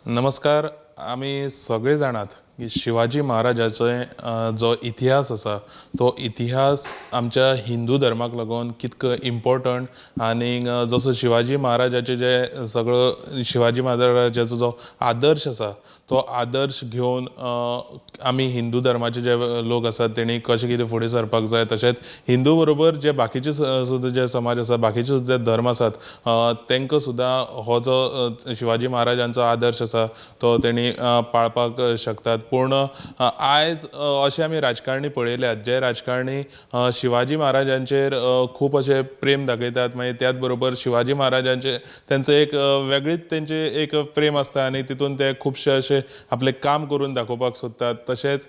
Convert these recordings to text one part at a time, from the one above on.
नमस्कार. आम्ही सगळे जाणात की शिवाजी महाराजाचे जो इतिहास असा तो इतिहास आमच्या हिंदू धर्माक लागून कितको इम्पॉर्टंट आणि जसो शिवाजी महाराजाचे जे सगळं शिवाजी महाराजाचो जो आदर्श असा तो आदर्श घेऊन आमी हिंदू धर्माचे जे लोक असतात तेणी कशें कितें फुडें सरपाक जाय तशेंच हिंदू बरोबर जे बाकीचे सुद्दां जे समाज आसा बाकीचे सुद्दां धर्म आसात तांकां सुद्दां हो जो शिवाजी महाराजांचो आदर्श आसा तो तेणी पाळपाक शकतात. पूण आयज अशें आमी राजकारणी पळयल्यात जे राजकारणी शिवाजी महाराजांचेर खूब अशें प्रेम दाखयतात. मागीर त्याच बरोबर शिवाजी महाराजांचे त्यांचं एक वेगळीच तेंचे एक प्रेम आसता आनी तितून ते खुबशे अशे आपले काम करून दाखोवपाक सोदतात. तशेंच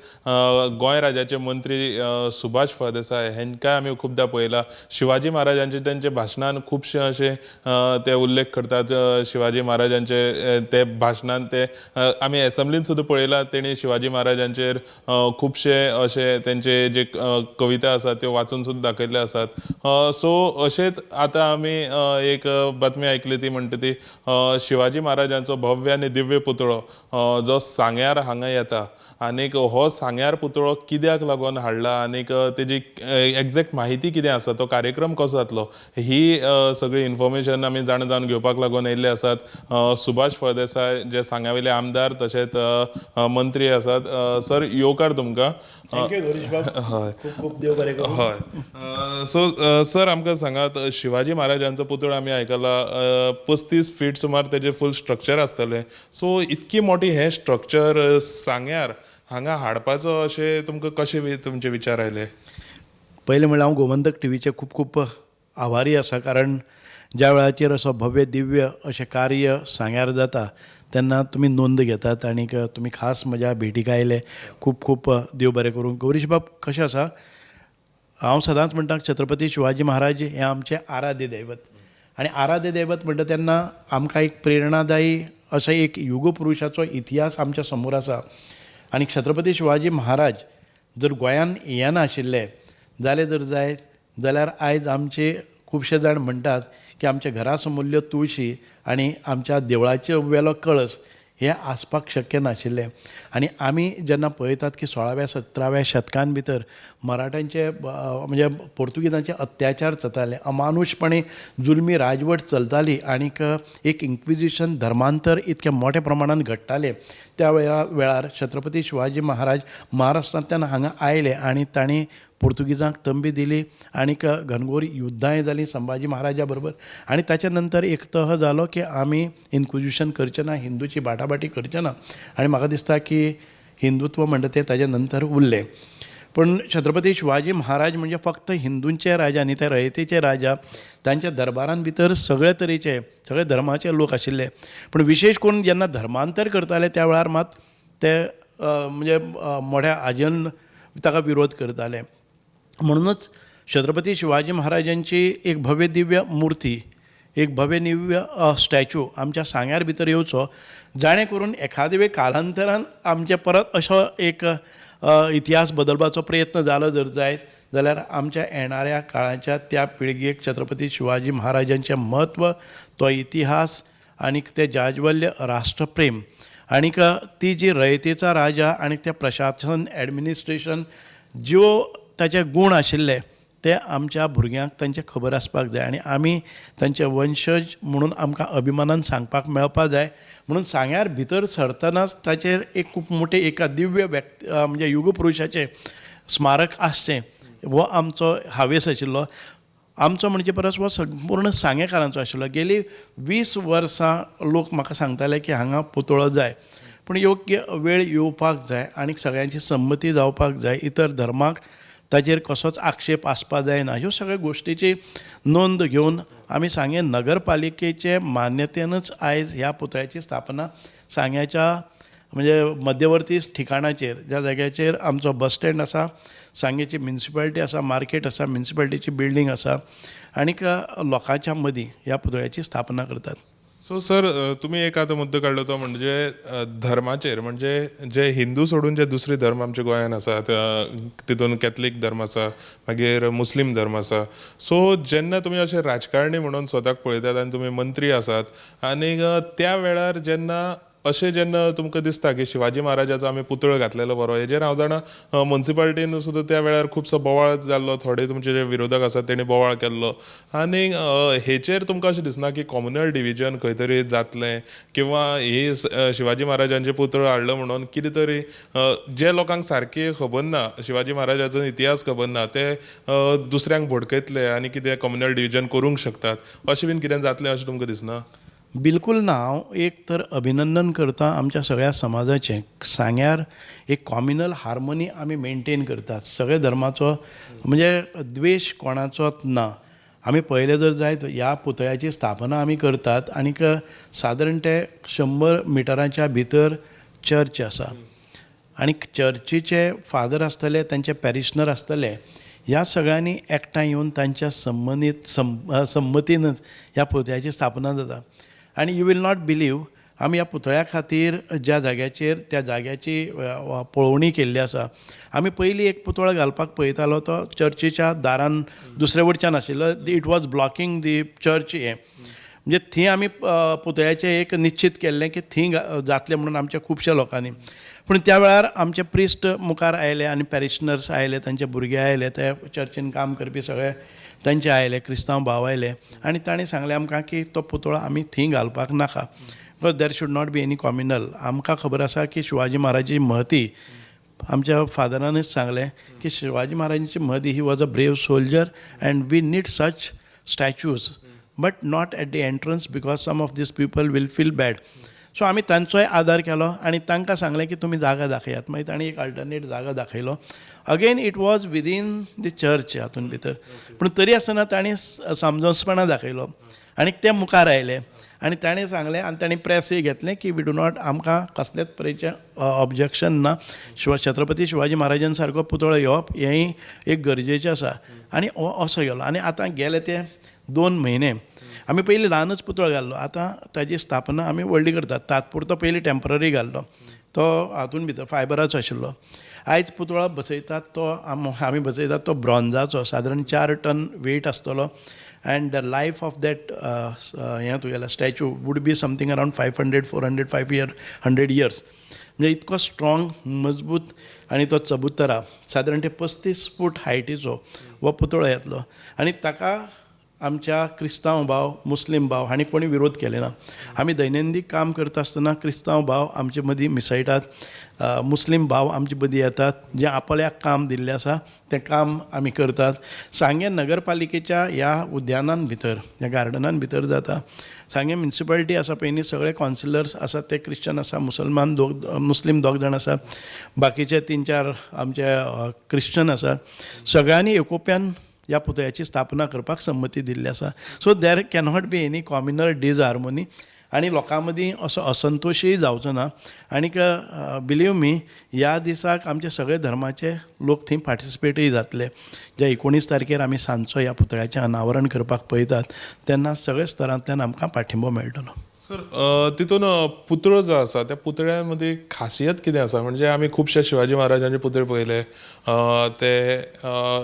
गोंय राज्याचे मंत्री सुभाष फळदेसाय हेंकां आमी खूबदां पळयलां. शिवाजी महाराजांचे तेंचे भाशणान खुबशे अशे ते उल्लेख करतात. शिवाजी महाराजांचे ते भाशणान ते आमी एसेंब्लीन सुद्दां पळयलां तेणी शिवाजी महाराजांचेर खुबशे अशे तेंचे जे कविता आसात त्यो वाचून सुद्दां दाखयल्ले आसात. सो अशेंच आतां आमी एक बातमी आयकली ती म्हणटा ती शिवाजी महाराजांचो भव्य आनी दिव्य पुतळो जो सांग्यार हांगा येता आनीक हो सांग्यार पुतळो कित्याक लागून हाडला आनीक तेजी एग्जॅक्ट माहिती कितें आसा तो कार्यक्रम कसो जातलो ही सगळी इन्फॉर्मेशन आमी जाणून घेवपाक लागून येयल्ले आसात. सुभाष फळदेसाय जे सांग्यावेले आमदार तशेंच मंत्री आसात. सर येवकार तुमकां. हय हय. सो सर आमकां सांगात शिवाजी महाराजांचो पुतळो आमी आयकला 35 फीट सुमार तेजें फूल स्ट्रक्चर आसतलें. सो इतकी मोठी हें स्ट्रक्चर सांग्यार हांगा हाडपाचो अशें तुमकां कशें तुमचे विचार आयले? पयलें म्हणल्यार हांव गोमंतक टीव्हीचे खूब खूब आभारी आसा. कारण ज्या वेळाचेर असो भव्य दिव्य अशें कार्य सांग्यार जाता तेन्ना तुमी नोंद घेतात आनीक तुमी खास म्हज्या भेटीक आयले. खूब खूब देव बरें करूं. गौरीश बाब कशें आसा, हांव सदांच म्हणटा छत्रपती शिवाजी महाराज हे आमचे आराध्य दैवत आनी आराध्य दैवत म्हणटा तेन्ना आमकां एक प्रेरणादायी असो एक युगपुरुशाचो इतिहास आमच्या समोर आसा. आनी छत्रपती शिवाजी महाराज जर गोंयान येनाशिल्ले जाल्यार आयज आमचे खुबशे जाण म्हणटात की आमच्या घरा समोरल्यो तुळशी आनी आमच्या देवळाचो वेलो कळस हे आसपाक शक्य नाशिल्लें. आनी आमी जेन्ना पळयतात की 16व्या 17व्या शेतकान भितर मराठ्यांचे म्हणजे पोर्तुगीजांचे अत्याचार जाताले, अमानुशपणी जुलमी राजवट चलताली आनीक एक इन्क्विजिशन धर्मांतर इतके मोठ्या प्रमाणान घडटाले, त्या वेळार छत्रपती शिवाजी महाराज महाराष्ट्रांतल्यान हांगा आयले आनी तांणी पोर्तुगीजांक तंबी दिली आनीक घनघोर युद्धांय जालीं संभाजी महाराजा बरोबर. आनी ताच्या नंतर एक तह जालो की आमी इन्क्विजिशन करचें ना, हिंदूची बाटाबाटी करचें ना. आनी म्हाका दिसता की हिंदुत्व म्हणटा तें ताच्या नंतर उरलें. पूण छत्रपती शिवाजी महाराज म्हणजे फक्त हिंदूंचे राजा न्ही, ते रयतेचे राजा. तांच्या दरबारान भितर सगळे तरेचे सगळे धर्माचे लोक आशिल्ले. पूण विशेश करून जेन्ना धर्मांतर करताले त्या वेळार मात ते म्हणजे मोठ्या हाजेन ताका विरोध करताले. म्हणूनच छत्रपती शिवाजी महाराजांची एक भव्य दिव्य मूर्ती, एक भव्य दिव्य स्टॅच्यू आमच्या सांग्यार भितर येवचो, जाणे करून एखादे वेळ कालांतरान आमचे परत असो एक इतिहास बदलपाचो प्रयत्न जालो जर जायत जाल्यार आमच्या येणाऱ्या काळाच्या त्या पिळगेक छत्रपती शिवाजी महाराजांचें म्हत्व, तो इतिहास आनीक ते जाज्वल्य राष्ट्रप्रेम आनीक ती जी रयतेचा राजा आनीक ते प्रशासन एडमिनिस्ट्रेशन ज्यो ताचे गूण आशिल्ले ते आमच्या भुरग्यांक तांचे खबर आसपाक जाय आनी आमी तांचे वंशज म्हणून आमकां अभिमानान सांगपाक मेळपाक जाय. म्हणून सांग्यार भितर सरतनाच ताचेर एक खूब मोठे एका दिव्य म्हणजे युगपुरुशाचें स्मारक आसचें हो आमचो हावेस आशिल्लो. आमचो म्हणजे परस हो संपूर्ण सांगेकारांचो आशिल्लो. गेली 20 वर्सां लोक म्हाका सांगताले की हांगा पुतळो जाय, पूण योग्य वेळ येवपाक जाय आनीक सगळ्यांची संमती जावपाक जाय. इतर धर्माक ताचेर कसोच आक्षेप आसपाक जायना. ह्यो सगळ्यो गोश्टीची नोंद घेवन आमी सांगे नगरपालिकेचे मान्यतेनच आयज ह्या पुतळ्याची स्थापना सांग्याच्या म्हणजे मध्यवर्ती ठिकाणाचेर ज्या जाग्याचेर आमचो बस स्टँड आसा, सांगेची म्युनिसिपालिटी आसा, मार्केट आसा, म्युनिसिपालिटीची बिल्डींग आसा आनीक लोकांच्या मदीं ह्या पुतळ्याची स्थापना करतात. सो सर तुम्ही एक आता मुद्दो काढलो तो म्हणजे धर्माचेर, म्हणजे जे हिंदू सोडून जे दुसरे धर्म आमच्या गोंयान आसात तितून कॅथलीक धर्म आसा, मागीर मुस्लीम धर्म आसा. सो जेन्ना तुमी अशे राजकारणी म्हणून स्वताक पळयतात आनी तुमी मंत्री आसात आनी त्या वेळार जेन्ना अशें जेन्ना तुमकां दिसता की शिवाजी महाराजाचो आमी पुतळो घातलेलो बरो, हेजेर हांव जाणा म्युन्सिपालिटीन सुद्दां त्या वेळार खुबसो बोवाळ जाल्लो, थोडे तुमचे जे विरोधक आसात तेणी बोवाळ केल्लो, आनी हेचेर तुमकां अशें दिसना की कम्युनल डिविजन खंय तरी जातलें, किंवा ही शिवाजी महाराजांचे पुतळो हाडलो म्हणून कितें तरी जे लोकांक सारकी खबर ना, शिवाजी महाराजाचो इतिहास खबर ना, ते दुसऱ्यांक भडकयतले आनी कितें कम्युनल डिविजन करूंक शकतात, अशें बीन कितें जातलें अशें तुमकां दिसना? बिलकुल ना. हांव एक तर अभिनंदन करता आमच्या सगळ्या समाजाचें. सांग्यार एक कॉम्युनल हार्मोनी आमी मेनटेन करतात. सगळे धर्माचो म्हणजे द्वेश कोणाचोच ना. आमी पळयलें जर जायत ह्या पुतळ्याची स्थापना आमी करतात आनीक सादारण ते 100 मिटरांच्या भितर चर्च आसा आनी चर्चीचे फादर आसतले, तांचे पॅरिशनर आसतले, ह्या सगळ्यांनी एकठांय येवन तांच्या संमतीनच ह्या पुतळ्याची स्थापना जाता. आनी यू वील नॉट बिलीव, आमी ह्या पुतळ्या खातीर ज्या जाग्याचेर त्या जाग्याची पळोवणी केल्ली आसा. आमी पयलीं एक पुतळो घालपाक पळयतालो, तो चर्चीच्या दारान दुसरे वटच्यान आशिल्लो. It was blocking the church. म्हणजे थंय आमी पुतळ्याचें एक निश्चित केल्लें की थंय जातलें म्हणून आमच्या खुबश्या लोकांनी. पूण त्या वेळार आमचे प्रिस्ट मुखार आयले आनी पॅरिशनर्स आयले, तांचे भुरगे आयले, ते चर्चीन काम करपी सगळे तांचे आयले, क्रिस्तांव भाव आयले आनी तांणी सांगलें आमकां की तो पुतळो आमी थंय घालपाक नाका, because there should not be any communal. आमकां खबर आसा की शिवाजी महाराजाची महती, आमच्या फादरानच सांगलें की शिवाजी महाराजांची महती, he was a brave soldier and we need such statues, but not at the entrance because some of these people will feel bad. So आमी तांचोय आदार केलो आनी तांकां सांगलें की तुमी जागा दाखयात. मागीर तांणी एक अल्टरनेट जागा दाखयलो. Again it was within the church हातून भितर, पूण तरी आसतना तांणी समजसपणां दाखयलो आनी ते मुखार आयले आनी ताणें सांगलें आनी ताणें प्रेसय घेतलें की वी डू नॉट, आमकां कसलेच तरेचें ऑब्जेक्शन ना. छत्रपती शिवाजी महाराजां सारको पुतळो येवप हेंय एक गरजेचें आसा. आनी असो गेलो. आनी आतां गेले ते 2 म्हयने आमी पयलीं ल्हानच पुतळो घाल्लो, आतां ताजी स्थापना आमी व्हडली करतात. तात्पुरतो पयलीं टेम्पररी घाल्लो, तो हातून भितर फायबराचो आशिल्लो. आयज पुतळो बसयतात तो आमी बसयतात तो ब्रॉन्झाचो, सादारण 4 टन वेट आसतलो. And the life of that हें तुगेलो statue would be something around 500, 400, 500 years. म्हणजे इतको स्ट्रॉंग, मजबूत आनी तो चबुतरा, सादारण ते 35 फूट हायटीचो हो पुतळो येतलो. आनी ताका आमच्या क्रिस्तांव भाव, मुस्लीम भाव हांणी कोणी विरोध केले ना. आमी दैनंदीन काम करता आसतना क्रिस्तांव भाव आमचे मदीं मिसळटात, मुस्लीम भाव आमचे मदीं येतात, जें आपल्याक काम दिल्लें आसा तें काम आमी करतात. सांगे नगरपालिकेच्या ह्या उद्यानान भितर, ह्या गार्डनान भितर जाता. सांगे म्युन्सिपालिटी आसा पळय न्ही, सगळे कावन्सिलर्स आसात ते क्रिश्चन आसा, मुस्लीम 2 जाण आसात, बाकीचे 3-4 आमचे क्रिश्चन आसात. सगळ्यांनी एकोप्यान ह्या पुतळ्याची स्थापना करपाक संमती दिल्ली आसा. So there cannot be any communal disharmony आनी लोकां मदीं असो असंतोशूय जावचो ना. आनीक बिलीव मी, ह्या दिसाक आमचे सगळे धर्माचे लोक थंय पार्टिसिपेटूय जातले. जे 19 तारखेर आमी सांजचो ह्या पुतळ्याचें अनावरण करपाक पळयतात, तेन्ना सगळे स्तरांतल्यान आमकां पाठिंबो मेळटलो. सर, तितून पुतळो जो आसा त्या पुतळ्या मदीं खासियत कितें आसा? म्हणजे आमी खुबशे शिवाजी महाराजांचे पुतळे पळयले, ते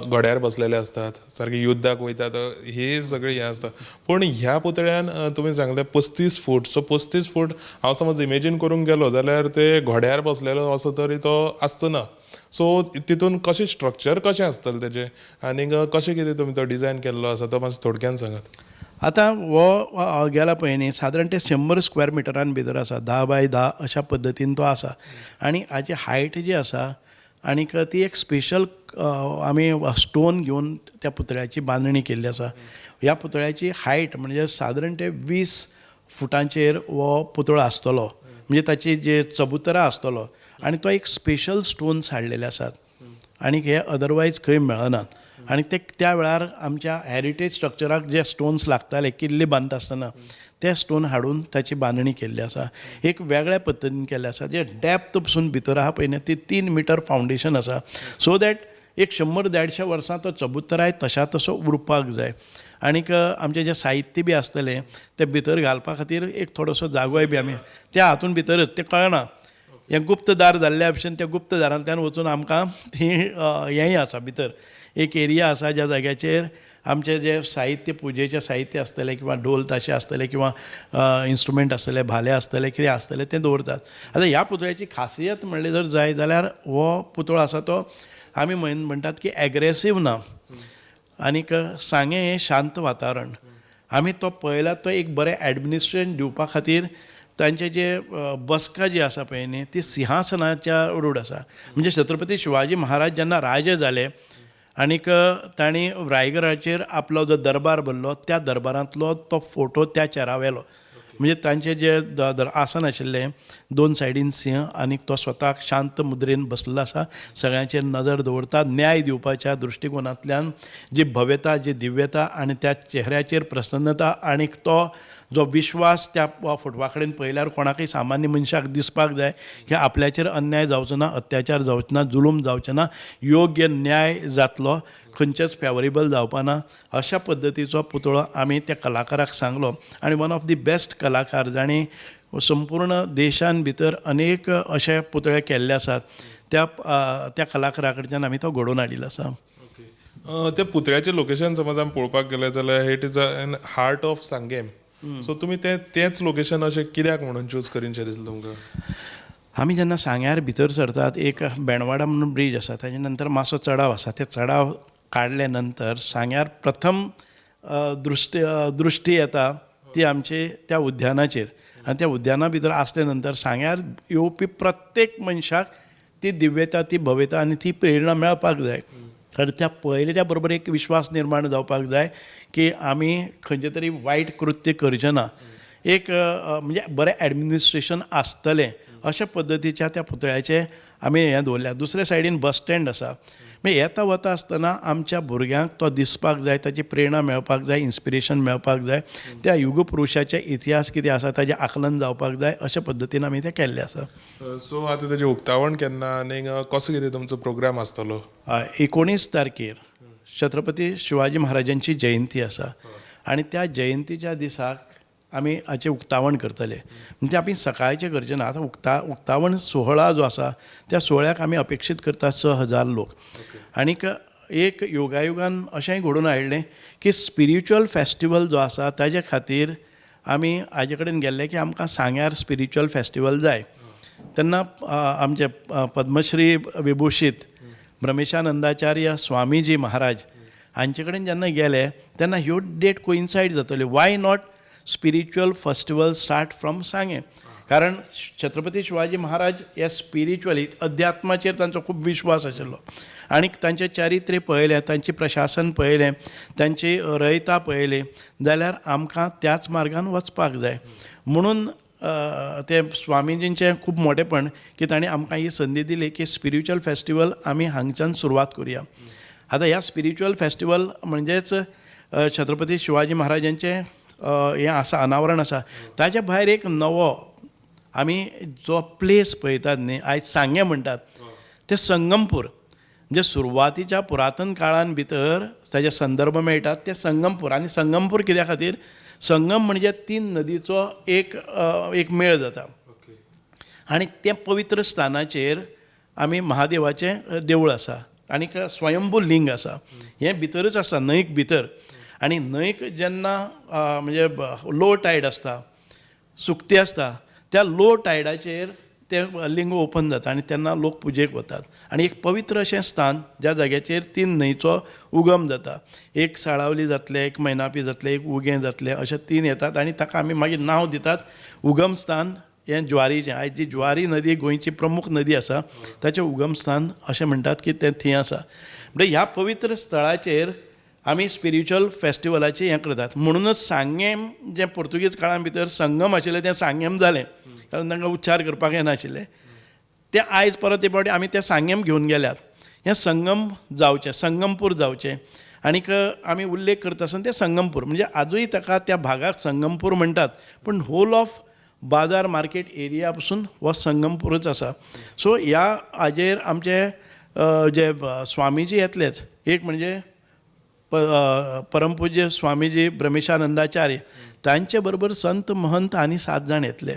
घोड्यार बसलेले असतात, सारके युद्धाक वयतात, ही सगळी हें आसता. पूण ह्या पुतळ्यान तुमी सांगलें 35 फूट. सो 35 फूट हांव समज इमेजीन करूंक गेलो जाल्यार ते घोड्यार बसलेलो असो तरी तो आसतना. सो तितून कशें स्ट्रक्चर कशें आसतलें तेजें, आनीक कशें कितें तुमी तो डिझायन केल्लो आसा तो मातसो थोडक्यान सांगात. आतां हो गेला पळय न्ही, सादारण ते 100 स्क्वेअर मिटरान भितर आसा, 10 बाय 10 अशा पद्दतीन तो आसा. आनी हाची हायट जी आसा, आनीक ती एक स्पेशल आमी स्टोन घेवन त्या पुतळ्याची बांदणी केल्ली आसा. ह्या पुतळ्याची हायट म्हणजे सादारण ते 20 फुटांचेर हो पुतळो आसतलो. म्हणजे ताची जे चबुतरा आसतलो आनी तो एक स्पेशल स्टोन्स हाडलेले आसात आनीक हे अदरवायज खंय मेळनात. आनी ते त्या वेळार आमच्या हेरिटेज स्ट्रक्चराक जे स्टोन्स लागताले किल्ली बांदता आसतना, ते स्टोन हाडून ताची बांदणी केल्ली आसा. एक वेगळ्या पद्दतीन केल्लें आसा. जे डॅप्थ पसून भितर आहा पळय न्ही, ती 3 मिटर फावंडेशन आसा. सो दॅट एक 100-150 वर्सां तो चबुतराय तशा तसो उरपाक जाय. आनीक आमचें जें साहित्य बी आसतलें तें भितर घालपा खातीर एक थोडोसो जागोय बी आमी त्या हातून भितरच, तें कळना, हें गुप्त दार जाल्ल्या भशेन त्या गुप्त दारांतल्यान वचून आमकां थंय हेंय आसा भितर एक एरिया आसा ज्या जाग्याचेर आमचे जे साहित्य पुजेचें साहित्य आसतलें किंवा ढोल ताशे आसतले किंवा इन्स्ट्रुमेंट आसतले भाले आसतले कितें आसतलें तें दवरतात. आतां ह्या पुतळ्याची खासियत म्हणली जर जाय जाल्यार हो पुतळो आसा तो आमी म्हणटात की एग्रेसीव ना आनीक सांगे हें शांत वातावरण. आमी तो पळयला तो एक बरें एडमिनिस्ट्रेशन दिवपा खातीर तांचे जे बसका जी आसा पळय न्ही ती सिंहासनाच्या रूढ आसा. म्हणजे छत्रपती शिवाजी महाराज जेन्ना राजे जाले आनीक तांणी रायगडाचेर आपलो जो दरबार भरलो त्या दरबारांतलो तो फोटो त्या चेरा व्हेलो. म्हणजे तांचे जे आसन आशिल्लें दोन सायडीन सिंह आनीक तो स्वताक शांत मुद्रेन बसलेलो आसा सगळ्यांचेर नजर दवरता न्याय दिवपाच्या दृश्टिकोनांतल्यान जी भव्यता जी दिव्यता आनी त्या चेहऱ्याचेर प्रसन्नता आनीक तो जो विश्वास त्या फोटवा कडेन पळयल्यार कोणाकय सामान्य मनशाक दिसपाक जाय की आपल्याचेर अन्याय जावचो ना अत्याचार जावचो ना जुलूम जावचो ना योग्य न्याय जातलो खंयचेच फेवरेबल जावपा ना अशा पद्दतीचो पुतळो आमी त्या कलाकाराक सांगलो. आनी वन ऑफ दी बेस्ट कलाकार जाणी संपूर्ण देशान भितर अनेक अशे पुतळे केल्ले आसात त्या कलाकारा कडच्यान आमी तो घडोवन हाडिल्लो आसा. त्या पुतळ्याचें लोकेशन समज आमी पळोवपाक गेले जाल्यार it is an heart of Sanguem. So तुमी तेंच लोकेशन अशें कित्याक म्हणून चूज करीनशें दिसलें तुमकां? आमी जेन्ना सांग्यार भितर सरतात एक बेणवाडा म्हणून ब्रीज आसा ताजे नंतर मातसो चडाव आसा ते चडाव काडले नंतर सांग्यार प्रथम दृश्टी येता ती आमची त्या उद्यानाचेर आनी त्या उद्याना भितर आसले नंतर सांग्यार येवपी प्रत्येक मनशाक ती दिव्यता ती भव्यता आनी ती प्रेरणा मेळपाक जाय. कारण त्या पळयल्या बरोबर एक विश्वास निर्माण जावपाक जाय की आमी खंयचे तरी वायट कृत्य करचे ना. एक म्हणजे बरें एडमिनिस्ट्रेशन आसतलें अशा पद्दतीच्या त्या पुतळ्याचें आमी हें दवरल्या. दुसरे सायडीन बस स्टँड आसा. म्हणजे येता वता आसतना आमच्या भुरग्यांक तो दिसपाक जाय ताची प्रेरणा मेळपाक जाय इन्स्पिरेशन मेळपाक जाय त्या युग पुरुशाचे इतिहास कितें आसा ताचें आकलन जावपाक जाय अशा पद्दतीन आमी तें केल्लें आसा. सो आतां तेजें उक्तावण केन्ना आनी कसो कितें तुमचो प्रोग्राम आसतलो? 19 तारखेर छत्रपती शिवाजी महाराजांची जयंती आसा आनी त्या जयंतीच्या दिसाक आमी हाचें उक्तावण करतले. म्हणजे आमी सकाळचें करचें ना. आतां उक्तावण सोहळा जो आसा त्या सोहळ्याक आमी अपेक्षीत करता 6,000 लोक. आनीक एक योगायोगान अशेंय घडोवन हाडलें की स्पिरिच्युअल फेस्टिवल जो आसा ताजे खातीर आमी हाजे कडेन गेल्ले की आमकां सांग्यार स्पिरिच्युअल फेस्टिवल जाय. तेन्ना आमचे पद्मश्री विभुशीत ब्रह्मेशानंदाचार्य स्वामीजी महाराज हांचे कडेन जेन्ना गेले तेन्ना ह्यो डेट कोइन्सायड जातल्यो. Why not spiritual festival start from सांगे. कारण छत्रपती शिवाजी महाराज हे स्पिरिच्युअली अध्यात्माचेर तांचो खूब विश्वास आशिल्लो आनीक तांचें चारित्र्य पळयलें तांचें प्रशासन पळयलें तांची रयता पळयली जाल्यार आमकां त्याच मार्गान वचपाक जाय. म्हणून ते स्वामीजींचें खूब मोठेपण की तांणी आमकां ही संदी दिली की स्पिरिच्युअल फेस्टिवल आमी हांगच्यान सुरवात करुया. आतां ह्या स्पिरिच्युअल फेस्टिवल म्हणजेच छत्रपती शिवाजी महाराजांचें हें आसा अनावरण आसा. ताच्या भायर एक नवो आमी जो प्लेस पळयतात न्ही आयज सांगे म्हणटात ते संगमपूर. म्हणजे सुरवातीच्या पुरातन काळान भितर ताजे संदर्भ मेळटात ते संगमपूर. आनी संगमपूर कित्या खातीर? संगम म्हणजे 3 नदीचो एक मेळ जाता आनी त्या पवित्र स्थानाचेर आमी महादेवाचें देवूळ आसा आनीक स्वयंभू लिंग आसा. हें भितरच आसा न्हंयक भितर. आनी न्हंयक जेन्ना म्हणजे लो टायड आसता सुकती आसता त्या लो टायडाचेर तें लिंग ओपन जाता आनी तेन्ना लोक पुजेक वतात. आनी एक पवित्र अशें स्थान ज्या जाग्याचेर 3 न्हंयचो उगम जाता. एक साळावली जातलें एक मैनापी जातलें एक उगें जातलें अशे 3 येतात आनी ताका आमी मागीर नांव दितात उगम स्थान हें ज्वारीचें. आयज जी ज्वारी नदी गोंयची प्रमुख नदी आसा ताचें उगम स्थान अशें म्हणटात की तें थंय आसा. म्हणजे ह्या पवित्र स्थळाचेर आमी स्पिरिच्युअल फेस्टिवलाची हें करतात. म्हणूनच सांगेम जें पुर्तुगीज काळा भितर संगम आशिल्लें तें सांगेम जालें कारण तांकां उच्चार करपाक येनाशिल्लें. तें आयज परत ते फावटी आमी तें सांगेम घेवन गेल्यात. हें संगम जावचें संगमपूर जावचें आनीक आमी उल्लेख करता आसतना तें संगमपूर म्हणजे आजूय ताका त्या भागाक संगमपूर म्हणटात पूण होल ऑफ बाजार मार्केट एरिया पसून हो संगमपूरच आसा. सो ह्या हाजेर आमचे जे स्वामीजी येतलेच एक म्हणजे परमपूज्य स्वामीजी ब्रह्मेशानंदाचार्य तांचे बरोबर संत महंत आनी 7 जाण येतले.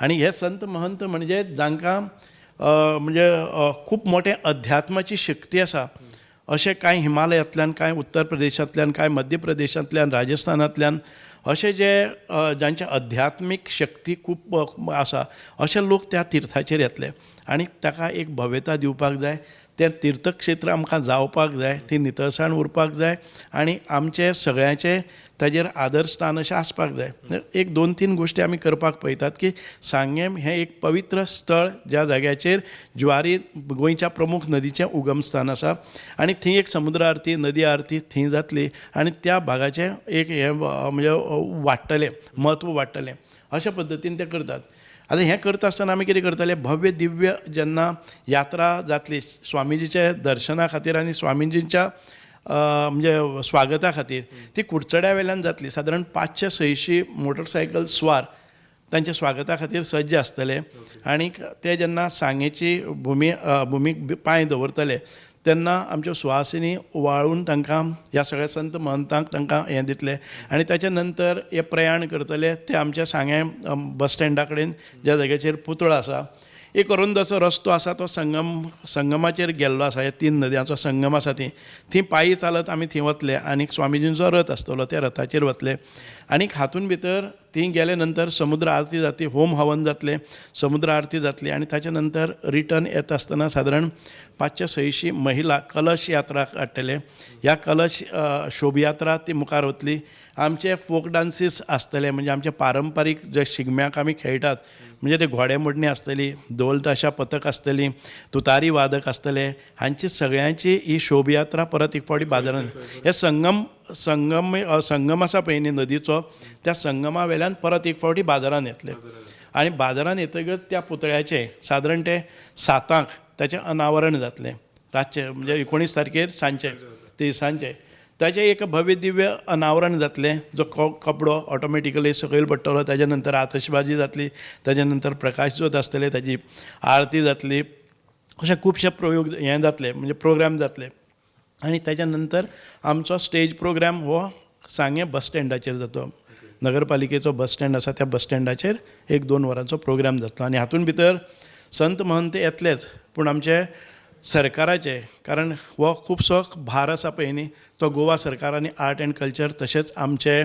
आनी हे संत महंत म्हणजे जांकां म्हणजे खूब मोठे अध्यात्माची शक्ती आसा अशे कांय हिमालयांतल्यान, कांय उत्तर प्रदेशांतल्यान, कांय मध्य प्रदेशांतल्यान, राजस्थानांतल्यान अशे जे जांचे अध्यात्मीक शक्ती खूब आसा अशे लोक त्या तिर्थाचेर येतले आनी ताका एक भव्यता दिवपाक जाय. तें तीर्थक्षेत्र आमकां जावपाक जाय, ती नितळसाण उरपाक जाय आनी आमचे सगळ्यांचे ताजेर आदरस्थान अशें आसपाक जाय. एक 2-3 गोश्टी आमी करपाक पळयतात की सांगें हें एक पवित्र स्थळ ज्या जाग्याचेर ज्वारी गोंयच्या प्रमुख नदीचें उगमस्थान आसा आनी थंय एक समुद्र आरती, नदी आरती थंय जातली आनी त्या भागाचें एक हें म्हणजे वाडटलें, म्हत्व वाडटलें अशे पद्दतीन ते करतात. आतां हें करता आसतना आमी कितें करतले, भव्य दिव्य जेन्ना यात्रा जातली स्वामिजीच्या दर्शना खातीर आनी स्वामिजींच्या म्हणजे स्वागता खातीर ती कुडचड्या वेल्यान जातली. सादारण 500-600 मोटरसायकल स्वार तांच्या स्वागता खातीर सज्ज आसतले आनीक ते जेन्ना सांगेची भुमीक पांय दवरतले तेन्ना आमच्यो सुवासिनी ओवाळून तांकां ह्या सगळ्या संत महंतांक तांकां हें दितले आनी ताचे नंतर हे प्रयाण करतले ते आमच्या सांगें बस स्टँडा कडेन ज्या जाग्याचेर पुतळो आसा एक अरुंदसो रस्तो आसा तो संगमाचेर गेल्लो आसा. ह्या 3 नद्यांचो संगम आसा थंय पायी चालत आमी थंय वतले आनीक स्वामिजींचो रथ आसतलो त्या रथाचेर वतले आनीक हातूंत भितर थंय गेले नंतर समुद्र आरती जातली, होम हवन जातलें, समुद्र आरती जातली आनी ताचे नंतर रिटर्न येता आसतना सादारण 500-600 महिला कलश यात्रा काडटले. ह्या कलश शोभयात्रा ती मुखार वतली. आमचे फोक डान्सीस आसतले म्हणजे आमचे पारंपारीक जे शिगम्याक आमी खेळटात म्हणजे ते घोडेमोडणी आसतली, ढोल ताशा पथक आसतली, तुतारी वादक आसतले, हांची सगळ्यांची ही शोभयात्रा परत एक फावटी बाजारांत हे संगम आसा पळय न्ही नदीचो त्या संगमा वेल्यान परत एक फावटी बाजारांत येतले आनी बाजारांत येतकच त्या पुतळ्याचे सादारण ते 7 ताचें अनावरण जातलें रातचें म्हणजे 19 तारखेर सांजचें ताचें एक भव्य दिव्य अनावरण जातलें. जो कपडो ऑटोमॅटिकली सकयल पडटलो, ताच्या नंतर आतशबाजी जातली, ताच्या नंतर प्रकाश ज्योत आसतले, ताची आरती जातली, अशे खुबशे प्रयोग हें जातले म्हणजे प्रोग्राम जातले आनी ताच्या नंतर आमचो स्टेज प्रोग्राम हो सांगें बस स्टँडाचेर जातलो. नगरपालिकेचो बस स्टँड आसा त्या बस स्टँडाचेर 1-2 वरांचो प्रोग्राम जातलो आनी हातूंत भितर संत महंत येतलेच पूण आमचे सरकाराचे कारण हो खुबसो भार आसा पळय न्ही तो गोवा सरकार आनी आर्ट एंड कल्चर तशेंच आमचे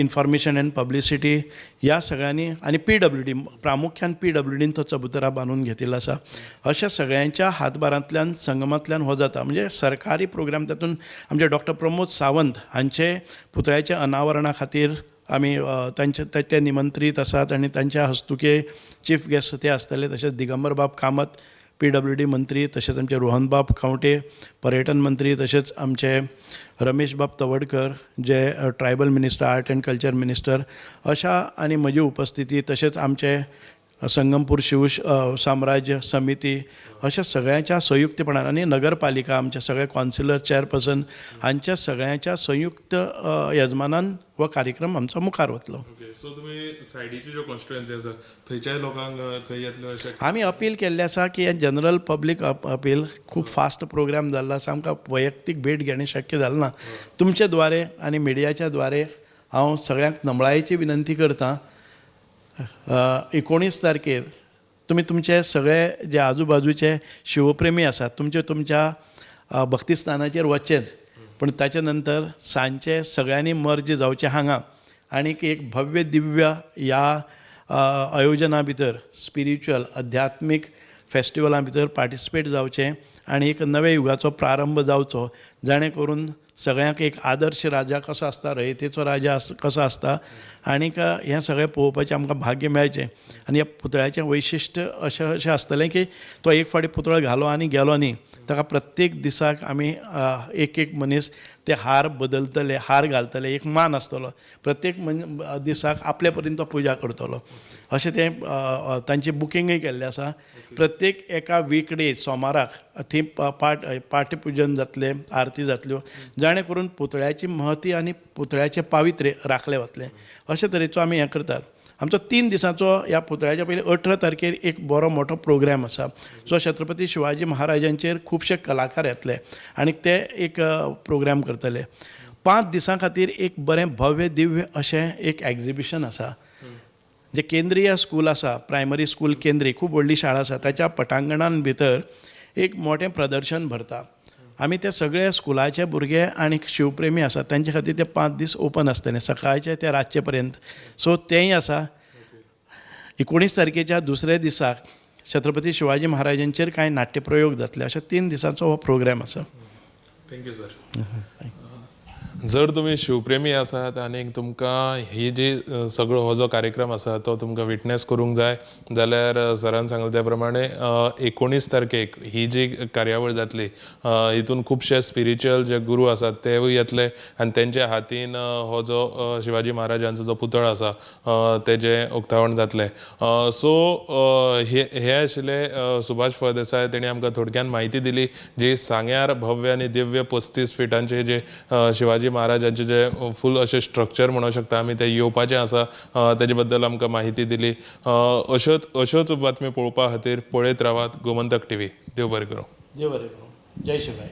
इन्फॉर्मेशन एंड पब्लिसिटी ह्या सगळ्यांनी आनी PWD प्रामुख्यान PWDन तो चबुतरा बांदून घेतिल्लो आसा. अशा सगळ्यांच्या हातभारांतल्यान संगमांतल्यान हो जाता म्हणजे सरकारी प्रोग्राम तातूंत आमचे डॉक्टर प्रमोद सावंत हांचे पुतळ्याच्या अनावरणा खातीर आमी ते निमंत्रीत आसात आनी तांच्या हस्तुके चीफ गेस्ट ते आसतले. तशेंच दिगंबर बाब कामत PWD मंत्री, तशेंच आमचे रोहन बाब खावटे पर्यटन मंत्री, तशेंच आमचे रमेश बाब तवडकर जे tribal minister, art end culture minister अशा आनी म्हजी उपस्थिती तशेंच आमचे संगमपूर शिव साम्राज्य समिती अशा सगळ्यांच्या संयुक्तपणान आनी नगरपालिका आमचे सगळे कावन्सिलर चेअरपर्सन हांच्या सगळ्यांच्या संयुक्त यजमानान हो कार्यक्रम आमचो मुखार वतलो. सो तुमी सायडीच्यो ज्यो कॉन्स्टिट्युएन्सी आसा थंयच्याय लोकांक थंय येतले अशें आमी अपील केल्लें आसा की जनरल पब्लीक अपील खूब फास्ट प्रोग्राम जाल्लो आसा. आमकां वैयक्तीक भेट घेणें शक्य जालें ना. तुमचे द्वारे आनी मिडियाच्या द्वारे हांव सगळ्यांक नम्रतायेची विनंती करतां 19 तारखेर तुमचे सगळे जे आजूबाजूचे शिवप्रेमी आसात तुमच्या भक्तिस्थानाचेर वचचेंच पण ताचे नंतर सांजचे सगळ्यांनी मर्ज जावचे हांगा आनीक एक भव्य दिव्य ह्या आयोजना भितर स्पिरिच्युअल आध्यात्मीक फेस्टिवला भितर पार्टिसिपेट जावचें आनी एक नवे युगाचो प्रारंभ जावचो जाणे करून सगळ्यांक एक आदर्श राजा कसो आसता, रयतेचो राजा कसो आसता आनीक हें सगळें पळोवपाचें आमकां भाग्य मेळचें. आनी ह्या पुतळ्याचें वैशिश्ट्य अशें आसतलें की तो एक फावटी पुतळो घालो आनी गेलो न्ही ताका प्रत्येक दिसाक आमी एक मनीस ते हार बदलतले, हार घालतले, एक मान आसतलो, प्रत्येक दिसाक आपले परीन तो पुजा करतलो अशें तें तांची बुकींगय केल्लें आसा. प्रत्येक एका वीकडे सोमाराक थंय पाठपुजन जातलें, आरती जातल्यो जाणे करून पुतळ्याची महती आनी पुतळ्याचें पावित्र्य राखलें वतलें अशे तरेचो आमी हें करतात. आमचो 3 दिसांचो ह्या पुतळ्याच्या पयलीं 18 तारखेर एक बरो मोठो प्रोग्राम आसा जो छत्रपती शिवाजी महाराजांचेर खुबशे कलाकार येतले आनी ते एक प्रोग्राम करतले. 5 दिसां खातीर एक बरें भव्य दिव्य अशें एक एग्जिबिशन आसा. जे केंद्रीय स्कूल आसा, प्रायमरी स्कूल केंद्रीय खूब व्हडली शाळा आसा ताच्या पटांगणान भितर एक मोठें प्रदर्शन भरता आमी ते सगळे स्कुलाचे भुरगे आनी शिवप्रेमी आसा तांचे खातीर ते 5 दीस ओपन आसतले सकाळचे ते रातचे पर्यंत. सो तेंय आसा. 19 तारखेच्या दुसऱ्या दिसाक छत्रपती शिवाजी महाराजांचेर कांय नाट्यप्रयोग जातले. अशे 3 दिसांचो हो प्रोग्राम आसा. Thank you sir. जर तुम्ही शिवप्रेमी आसात आनी तुमकां ही जी सगळो हो जो कार्यक्रम आसा तो तुमकां विटनेस करूंक जाय जाल्यार सरान सांगले त्या प्रमाणे 19 तारखेक ही जी कार्यावळ जातली हितून खुबशे स्पिरिच्युअल जे गुरू आसात तेवूय येतले आनी तेंच्या हातीन हो जो शिवाजी महाराजांचो जो पुतळो आसा तेजें उक्तावण जातलें. सो हे आशिल्ले सुभाष फळदेसाय तेणी आमकां थोडक्यान म्हायती दिली जी सांग्यार भव्य आनी दिव्य 35 फिटांचे जे शिवाजी महाराजांचे जे फूल अशें स्ट्रक्चर म्हणूं शकता आमी ते येवपाचें आसा तेजे बद्दल आमकां म्हायती दिली. अश्योच बातमी पळोवपा खातीर पळयत रावात गोमंतक TV. देव बरें करूं. देव बरें करूं. जय शिवराय.